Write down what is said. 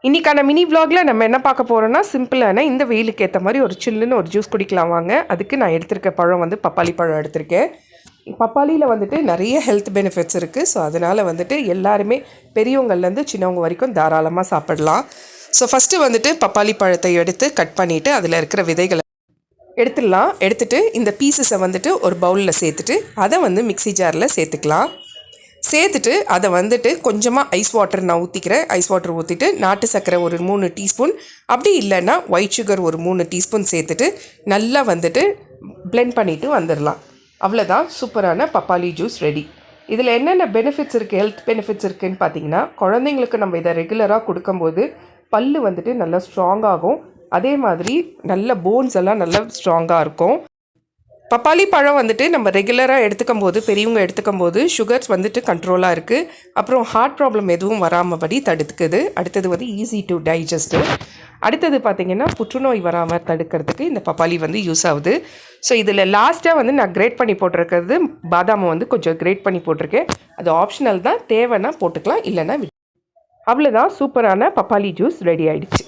இன்றைக்கான மினி விலாகில் நம்ம என்ன பார்க்க போகிறோன்னா சிம்பிளான இந்த வெயிலுக்கு ஏற்ற மாதிரி ஒரு சில்லுன்னு ஒரு ஜூஸ் குடிக்கலாம் வாங்க. அதுக்கு நான் எடுத்திருக்க பழம் வந்து பப்பாளி பழம் எடுத்திருக்கேன். பப்பாளியில் வந்துட்டு நிறைய ஹெல்த் பெனிஃபிட்ஸ் இருக்குது. ஸோ அதனால் வந்துட்டு எல்லாருமே பெரியவங்கள்லேருந்து சின்னவங்க வரைக்கும் தாராளமாக சாப்பிடலாம். ஸோ ஃபஸ்ட்டு வந்துட்டு பப்பாளி பழத்தை எடுத்து கட் பண்ணிவிட்டு அதில் இருக்கிற விதைகளை எடுத்துடலாம். எடுத்துகிட்டு இந்த பீசஸை வந்துட்டு ஒரு பவுலில் சேர்த்துட்டு அதை வந்து மிக்ஸி ஜாரில் சேர்த்துக்கலாம். சேர்த்துட்டு அதை வந்துட்டு கொஞ்சமாக ஐஸ் வாட்டர் நான் ஊற்றிக்கிறேன். ஐஸ் வாட்டர் ஊற்றிட்டு நாட்டு சர்க்கரை ஒரு 3 டீஸ்பூன், அப்படி இல்லைன்னா ஒயிட் சுகர் ஒரு 3 டீஸ்பூன் சேர்த்துட்டு நல்லா வந்துட்டு பிளெண்ட் பண்ணிவிட்டு வந்துடலாம். அவ்வளோதான், சூப்பரான பப்பாளி ஜூஸ் ரெடி. இதில் என்னென்ன பெனிஃபிட்ஸ் இருக்குது, ஹெல்த் பெனிஃபிட்ஸ் இருக்குதுன்னு பார்த்தீங்கன்னா, குழந்தைங்களுக்கு நம்ம இதை ரெகுலராக கொடுக்கும்போது பல் வந்துட்டு நல்லா ஸ்ட்ராங்காகும். அதே மாதிரி நல்ல போன்ஸ் எல்லாம் நல்லா ஸ்ட்ராங்காக இருக்கும். பப்பாளி பழம் வந்துட்டு நம்ம ரெகுலராக எடுத்துக்கும் போது, பெரியவங்க எடுத்துக்கும் போது சுகர்ஸ் வந்துட்டு கண்ட்ரோலாக இருக்குது. அப்புறம் ஹார்ட் ப்ராப்ளம் எதுவும் வராமபடி தடுக்குது. அடுத்தது வந்து ஈஸி டு டைஜஸ்ட்டு. அடுத்தது பார்த்திங்கன்னா புற்றுநோய் வராமல் தடுக்கிறதுக்கு இந்த பப்பாளி வந்து யூஸ் ஆகுது. ஸோ இதில் லாஸ்ட்டாக வந்து நான் கிரேட் பண்ணி போட்டிருக்கிறது பாதாமை வந்து கொஞ்சம் கிரேட் பண்ணி போட்டிருக்கேன். அது ஆப்ஷனல் தான், தேவைன்னா போட்டுக்கலாம், இல்லைன்னா அவ்வளோதான், சூப்பரான பப்பாளி ஜூஸ் ரெடி ஆகிடுச்சு.